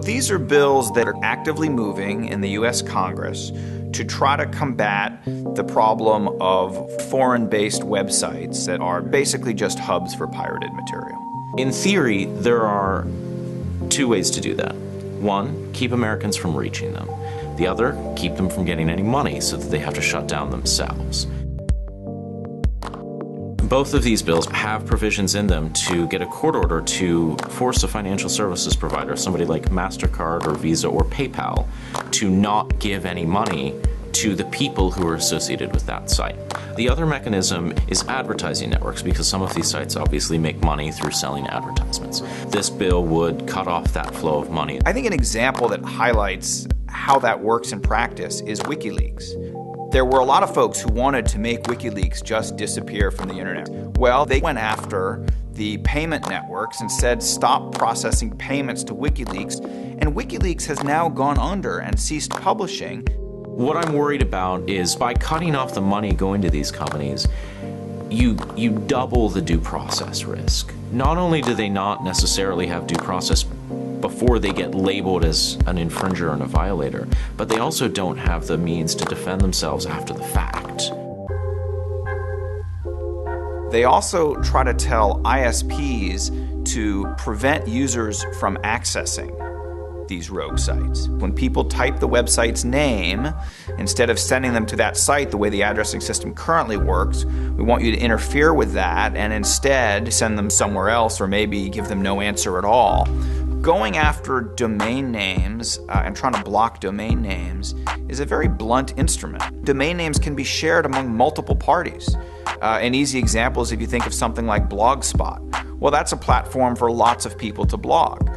These are bills that are actively moving in the U.S. Congress to try to combat the problem of foreign-based websites that are basically just hubs for pirated material. In theory, there are two ways to do that. One, keep Americans from reaching them. The other, keep them from getting any money so that they have to shut down themselves. Both of these bills have provisions in them to get a court order to force a financial services provider, somebody like MasterCard or Visa or PayPal, to not give any money to the people who are associated with that site. The other mechanism is advertising networks, because some of these sites obviously make money through selling advertisements. This bill would cut off that flow of money. I think an example that highlights how that works in practice is WikiLeaks. There were a lot of folks who wanted to make WikiLeaks just disappear from the internet. Well, they went after the payment networks and said, stop processing payments to WikiLeaks, and WikiLeaks has now gone under and ceased publishing. What I'm worried about is by cutting off the money going to these companies, you double the due process risk. Not only do they not necessarily have due process before they get labeled as an infringer and a violator, but they also don't have the means to defend themselves after the fact. They also try to tell ISPs to prevent users from accessing these rogue sites. When people type the website's name, instead of sending them to that site the way the addressing system currently works, we want you to interfere with that and instead send them somewhere else, or maybe give them no answer at all. Going after domain names and trying to block domain names is a very blunt instrument. Domain names can be shared among multiple parties. An easy example is if you think of something like Blogspot. Well, that's a platform for lots of people to blog.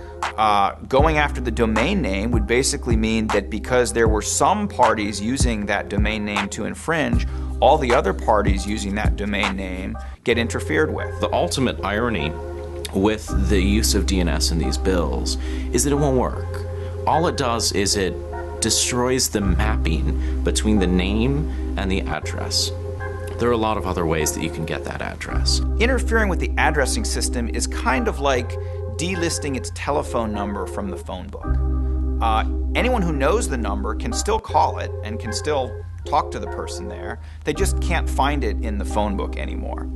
Going after the domain name would basically mean that because there were some parties using that domain name to infringe, all the other parties using that domain name get interfered with. The ultimate irony with the use of DNS in these bills is that it won't work. All it does is it destroys the mapping between the name and the address. There are a lot of other ways that you can get that address. Interfering with the addressing system is kind of like delisting its telephone number from the phone book. Anyone who knows the number can still call it and can still talk to the person there. They just can't find it in the phone book anymore.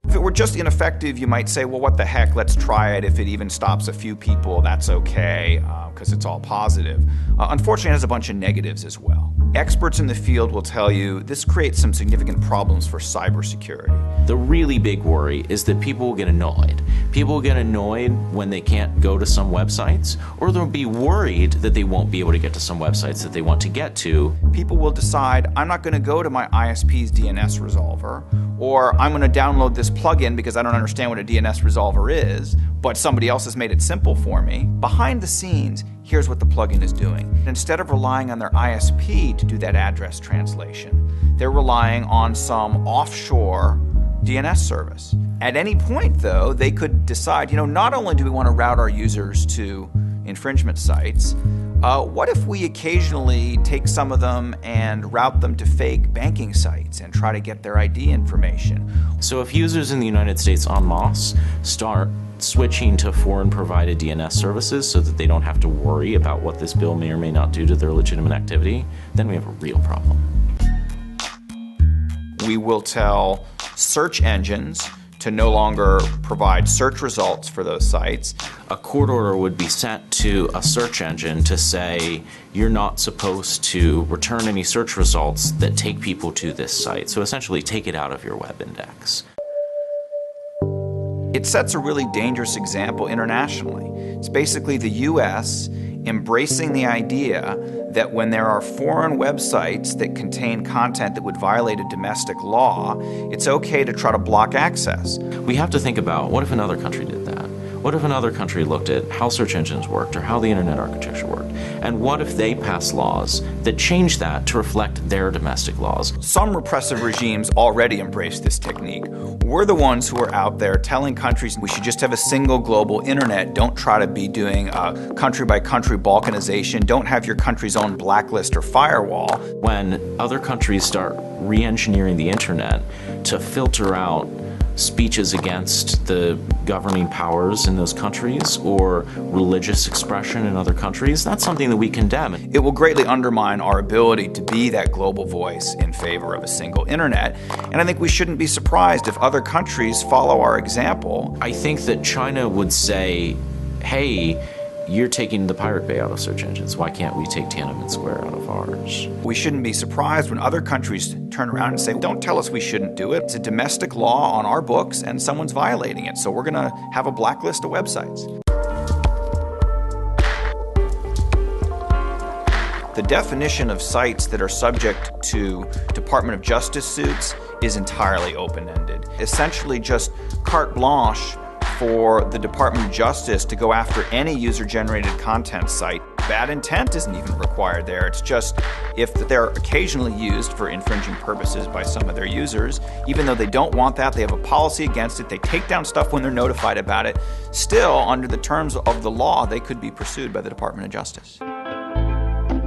If it were just ineffective, you might say, well, what the heck, let's try it. If it even stops a few people, that's okay, because it's all positive. Unfortunately, it has a bunch of negatives as well. Experts in the field will tell you this creates some significant problems for cybersecurity. The really big worry is that people will get annoyed. People will get annoyed when they can't go to some websites, or they'll be worried that they won't be able to get to some websites that they want to get to. People will decide, I'm not going to go to my ISP's DNS resolver, or I'm going to download this plugin because I don't understand what a DNS resolver is, but somebody else has made it simple for me. Behind the scenes, here's what the plugin is doing. Instead of relying on their ISP to do that address translation, they're relying on some offshore DNS service. At any point, though, they could decide, not only do we want to route our users to infringement sites, what if we occasionally take some of them and route them to fake banking sites and try to get their ID information? So if users in the United States en masse start switching to foreign-provided DNS services so that they don't have to worry about what this bill may or may not do to their legitimate activity, then we have a real problem. We will tell search engines to no longer provide search results for those sites. A court order would be sent to a search engine to say, you're not supposed to return any search results that take people to this site. So essentially take it out of your web index. It sets a really dangerous example internationally. It's basically the US embracing the idea that when there are foreign websites that contain content that would violate a domestic law, it's okay to try to block access. We have to think about, what if another country did that? What if another country looked at how search engines worked or how the internet architecture worked? And what if they passed laws that changed that to reflect their domestic laws? Some repressive regimes already embrace this technique. We're the ones who are out there telling countries we should just have a single global internet. Don't try to be doing country-by-country balkanization. Don't have your country's own blacklist or firewall. When other countries start re-engineering the internet to filter out speeches against the governing powers in those countries or religious expression in other countries, that's something that we condemn. It will greatly undermine our ability to be that global voice in favor of a single internet. And I think we shouldn't be surprised if other countries follow our example. I think that China would say, hey, you're taking the Pirate Bay out of search engines. Why can't we take Tiananmen Square out of ours? We shouldn't be surprised when other countries turn around and say, don't tell us we shouldn't do it. It's a domestic law on our books and someone's violating it. So we're going to have a blacklist of websites. The definition of sites that are subject to Department of Justice suits is entirely open-ended. Essentially just carte blanche for the Department of Justice to go after any user-generated content site. Bad intent isn't even required there. It's just if they're occasionally used for infringing purposes by some of their users, even though they don't want that, they have a policy against it, they take down stuff when they're notified about it, still, under the terms of the law, they could be pursued by the Department of Justice.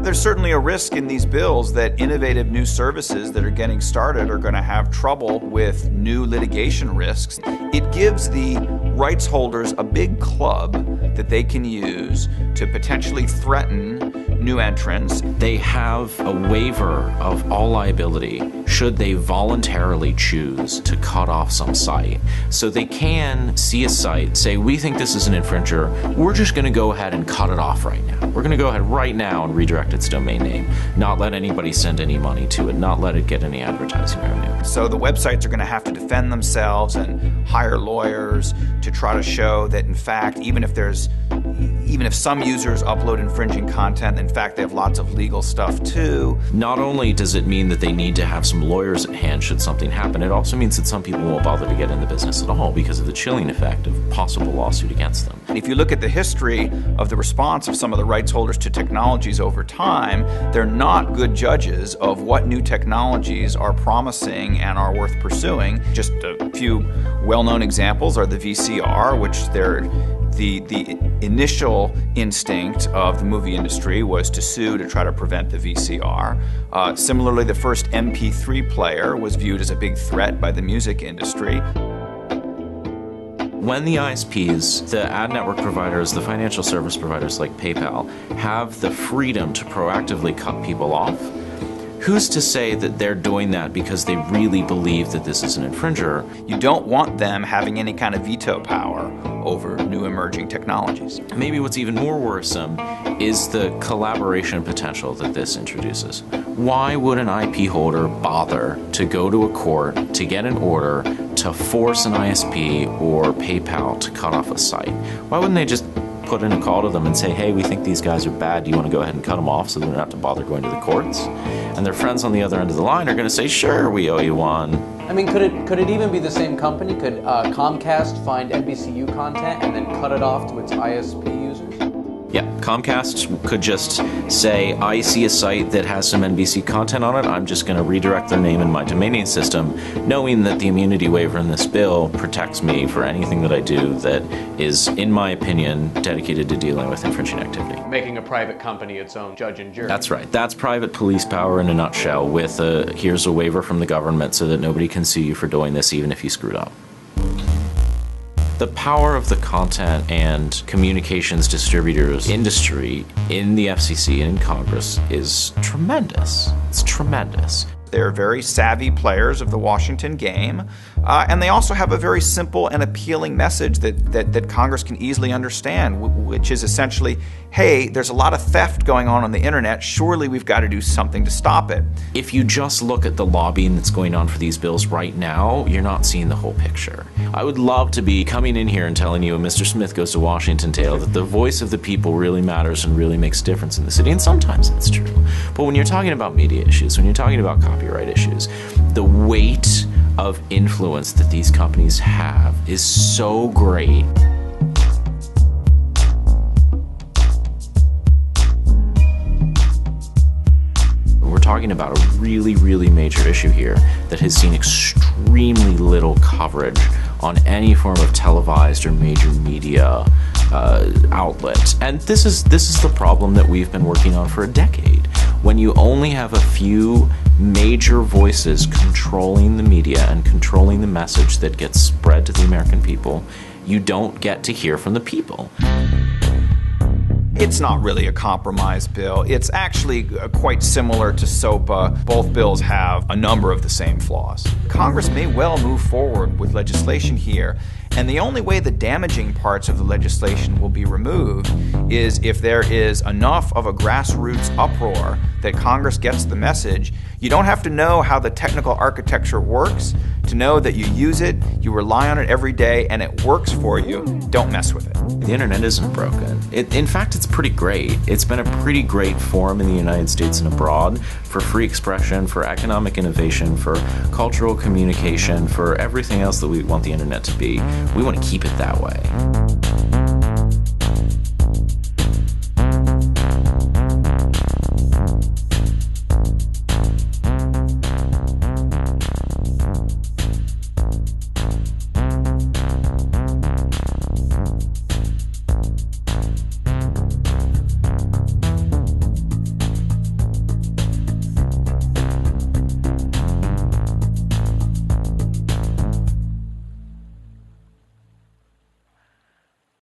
There's certainly a risk in these bills that innovative new services that are getting started are going to have trouble with new litigation risks. It gives the rights holders a big club that they can use to potentially threaten new entrants. They have a waiver of all liability should they voluntarily choose to cut off some site. So they can see a site, say, we think this is an infringer, we're just going to go ahead and cut it off right now. We're going to go ahead right now and redirect its domain name, not let anybody send any money to it, not let it get any advertising revenue. So the websites are going to have to defend themselves and hire lawyers to try to show that, in fact, even if some users upload infringing content, in fact, they have lots of legal stuff too. Not only does it mean that they need to have some lawyers at hand should something happen, it also means that some people won't bother to get in the business at all because of the chilling effect of possible lawsuit against them. And if you look at the history of the response of some of the rights holders to technologies over time, they're not good judges of what new technologies are promising and are worth pursuing. Just a few well-known examples are the VCR, which the initial instinct of the movie industry was to sue to try to prevent the VCR. Similarly, the first MP3 player was viewed as a big threat by the music industry. When the ISPs, the ad network providers, the financial service providers like PayPal, have the freedom to proactively cut people off, who's to say that they're doing that because they really believe that this is an infringer? You don't want them having any kind of veto power over new emerging technologies. Maybe what's even more worrisome is the collaboration potential that this introduces. Why would an IP holder bother to go to a court to get an order to force an ISP or PayPal to cut off a site? Why wouldn't they just put in a call to them and say, hey, we think these guys are bad, do you want to go ahead and cut them off so they don't have to bother going to the courts? And their friends on the other end of the line are going to say, sure, we owe you one. I mean, could it even be the same company? Could Comcast find NBCU content and then cut it off to its ISP users? Yeah, Comcast could just say, I see a site that has some NBC content on it, I'm just going to redirect their name in my domain name system, knowing that the immunity waiver in this bill protects me for anything that I do that is, in my opinion, dedicated to dealing with infringing activity. Making a private company its own judge and jury. That's right. That's private police power in a nutshell, with here's a waiver from the government so that nobody can sue you for doing this even if you screwed up. The power of the content and communications distributors industry in the FCC and in Congress is tremendous. It's tremendous. They're very savvy players of the Washington game, and they also have a very simple and appealing message that Congress can easily understand, which is essentially, hey, there's a lot of theft going on the internet, surely we've got to do something to stop it. If you just look at the lobbying that's going on for these bills right now, you're not seeing the whole picture. I would love to be coming in here and telling you a Mr. Smith Goes to Washington tale that the voice of the people really matters and really makes a difference in the city, and sometimes that's true. But when you're talking about media issues, when you're talking about copyright issues, the weight of influence that these companies have is so great. We're talking about a really, really major issue here that has seen extremely little coverage on any form of televised or major media outlet. And this is the problem that we've been working on for a decade. When you only have a few major voices controlling the media and controlling the message that gets spread to the American people, you don't get to hear from the people. It's not really a compromise bill. It's actually quite similar to SOPA. Both bills have a number of the same flaws. Congress may well move forward with legislation here, and the only way the damaging parts of the legislation will be removed is if there is enough of a grassroots uproar that Congress gets the message. You don't have to know how the technical architecture works to know that you use it, you rely on it every day, and it works for you. Don't mess with it. The internet isn't broken. In fact, it's pretty great. It's been a pretty great forum in the United States and abroad for free expression, for economic innovation, for cultural communication, for everything else that we want the internet to be. We want to keep it that way.